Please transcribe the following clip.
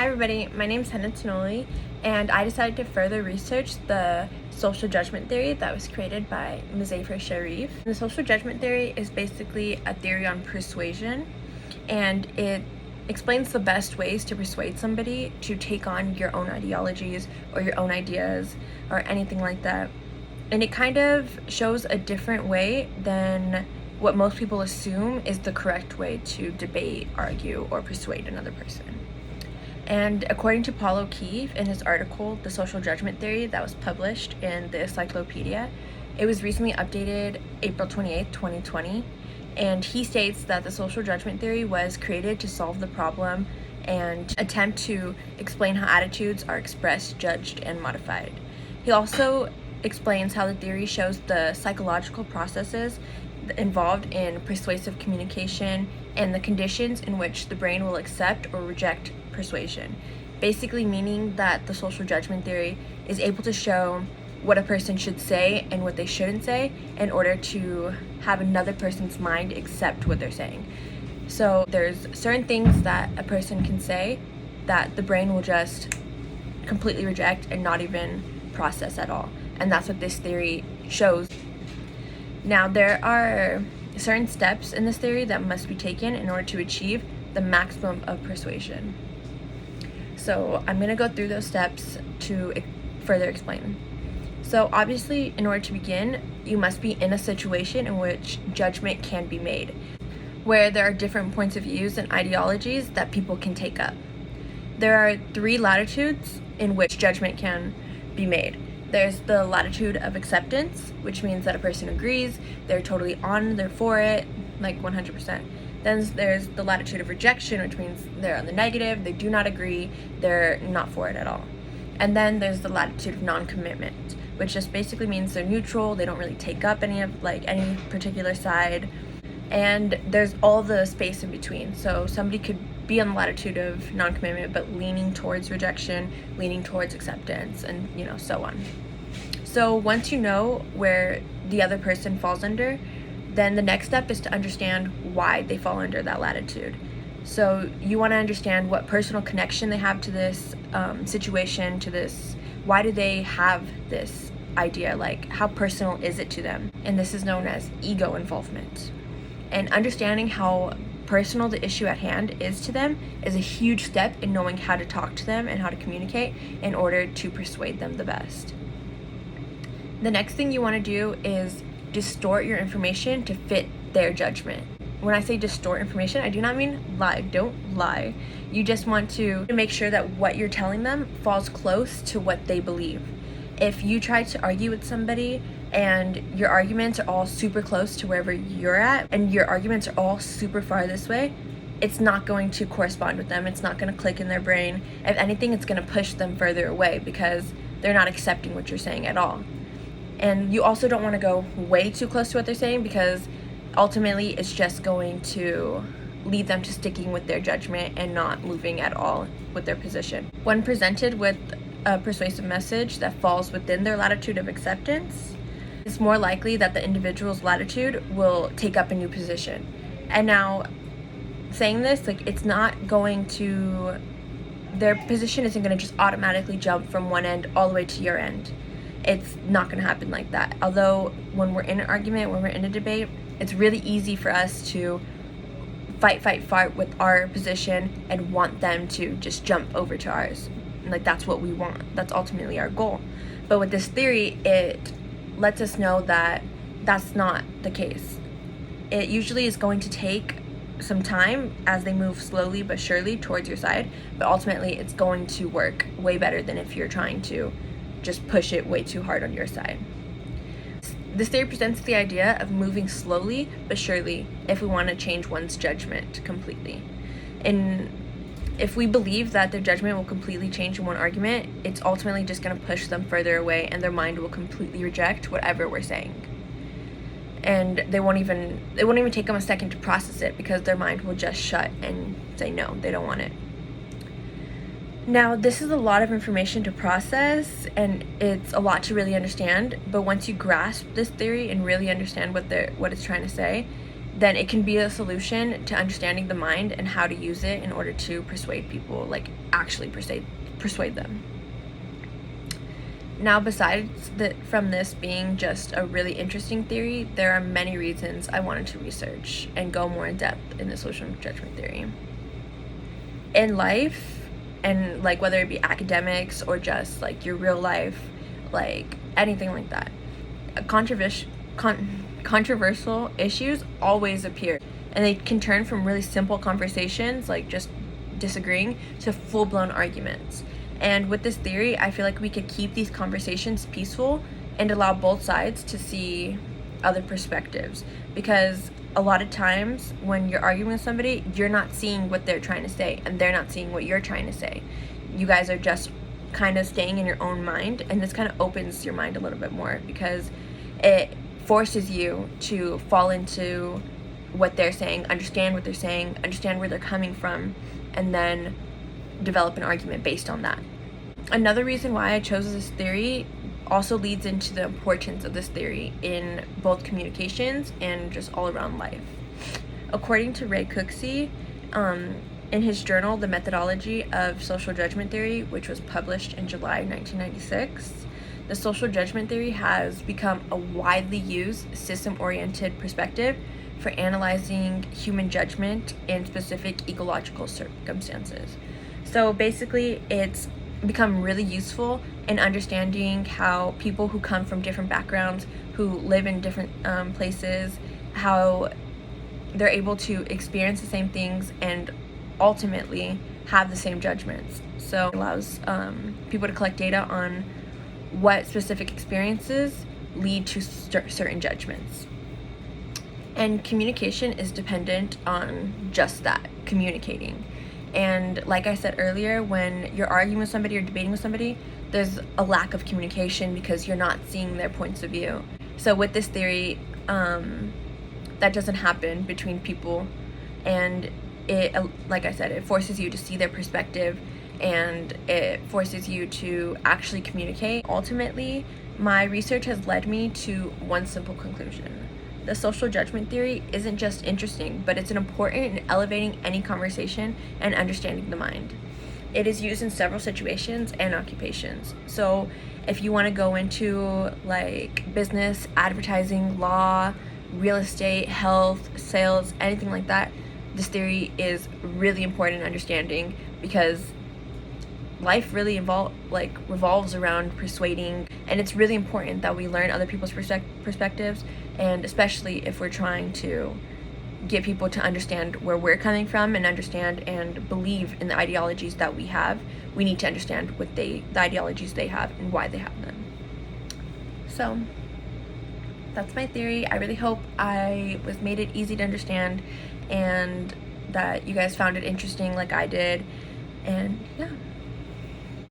Hi everybody, my name is Hannah Tinoli, and I decided to further research the social judgment theory that was created by Muzafer Sharif. The social judgment theory is basically a theory on persuasion, and it explains the best ways to persuade somebody to take on your own ideologies or your own ideas or anything like that. And it kind of shows a different way than what most people assume is the correct way to debate, argue, or persuade another person. And according to Paul O'Keefe in his article, The Social Judgment Theory, that was published in the Encyclopedia, it was recently updated April 28, 2020, and he states that the social judgment theory was created to solve the problem and attempt to explain how attitudes are expressed, judged, and modified. He also explains how the theory shows the psychological processes involved in persuasive communication and the conditions in which the brain will accept or reject persuasion, basically meaning that the social judgment theory is able to show what a person should say and what they shouldn't say in order to have another person's mind accept what they're saying. So there's certain things that a person can say that the brain will just completely reject and not even process at all, and that's what this theory shows. Now, there are certain steps in this theory that must be taken in order to achieve the maximum of persuasion. So I'm going to go through those steps to further explain. So obviously, in order to begin, you must be in a situation in which judgment can be made, where there are different points of views and ideologies that people can take up. There are 3 latitudes in which judgment can be made. There's the latitude of acceptance, which means that a person agrees, they're totally on, they're for it, like 100%. Then there's the latitude of rejection, which means they're on the negative, they do not agree, they're not for it at all. And then there's the latitude of non-commitment, which just basically means they're neutral, they don't really take up any particular side. And there's all the space in between. So somebody could be on the latitude of non-commitment, but leaning towards rejection, leaning towards acceptance, and so on. So once you know where the other person falls under, then the next step is to understand why they fall under that latitude. So you want to understand what personal connection they have to this situation, to this, why do they have this idea, like how personal is it to them? And this is known as ego involvement. And understanding how personal the issue at hand is to them is a huge step in knowing how to talk to them and how to communicate in order to persuade them the best. The next thing you want to do is distort your information to fit their judgment. When I say distort information, I do not mean lie. Don't lie. You just want to make sure that what you're telling them falls close to what they believe. If you try to argue with somebody and your arguments are all super close to wherever you're at, and your arguments are all super far this way, it's not going to correspond with them. It's not going to click in their brain. If anything, it's going to push them further away because they're not accepting what you're saying at all. And you also don't want to go way too close to what they're saying, because ultimately it's just going to lead them to sticking with their judgment and not moving at all with their position. When presented with a persuasive message that falls within their latitude of acceptance, it's more likely that the individual's latitude will take up a new position. And now, saying this, it's not going to, their position isn't going to just automatically jump from one end all the way to your end. It's not going to happen like that. Although when we're in an argument, when we're in a debate, it's really easy for us to fight with our position and want them to just jump over to ours. That's what we want. That's ultimately our goal. But with this theory, it lets us know that that's not the case. It usually is going to take some time as they move slowly but surely towards your side, but ultimately it's going to work way better than if you're trying to just push it way too hard on your side. This theory presents the idea of moving slowly but surely if we want to change one's judgment completely. And if we believe that their judgment will completely change in one argument, it's ultimately just going to push them further away, and their mind will completely reject whatever we're saying. And it won't even take them a second to process it, because their mind will just shut and say no, they don't want it. Now, this is a lot of information to process, and it's a lot to really understand, but once you grasp this theory and really understand what it's trying to say, then it can be a solution to understanding the mind and how to use it in order to persuade people, like actually persuade them. Now, besides from this being just a really interesting theory, there are many reasons I wanted to research and go more in depth in the social judgment theory. In life, and like whether it be academics or just like your real life, like anything like that, controversial issues always appear, and they can turn from really simple conversations like just disagreeing to full-blown arguments. And with this theory, I feel like we could keep these conversations peaceful and allow both sides to see other perspectives, because a lot of times when you're arguing with somebody, you're not seeing what they're trying to say and they're not seeing what you're trying to say. You guys are just kind of staying in your own mind, and this kind of opens your mind a little bit more because it forces you to fall into what they're saying, understand what they're saying, understand where they're coming from, and then develop an argument based on that. Another reason why I chose this theory also leads into the importance of this theory in both communications and just all around life. According to Ray Cooksey, in his journal, The Methodology of Social Judgment Theory, which was published in July 1996, the social judgment theory has become a widely used system-oriented perspective for analyzing human judgment in specific ecological circumstances. So basically, it's become really useful in understanding how people who come from different backgrounds, who live in different places, how they're able to experience the same things and ultimately have the same judgments. So it allows people to collect data on what specific experiences lead to certain judgments. And communication is dependent on just that, communicating. And like I said earlier, when you're arguing with somebody or debating with somebody, there's a lack of communication because you're not seeing their points of view. So with this theory, that doesn't happen between people, and it, like I said, it forces you to see their perspective, and it forces you to actually communicate. Ultimately, my research has led me to one simple conclusion. The social judgment theory isn't just interesting, but it's important in elevating any conversation and understanding the mind. It is used in several situations and occupations. So if you want to go into like business, advertising, law, real estate, health, sales, anything like that, this theory is really important in understanding, because life really revolves around persuading, and it's really important that we learn other people's perspectives, and especially if we're trying to get people to understand where we're coming from and understand and believe in the ideologies that we have. We need to understand what the ideologies they have and why they have them. So that's my theory. I really hope I made it easy to understand and that you guys found it interesting like I did. And yeah.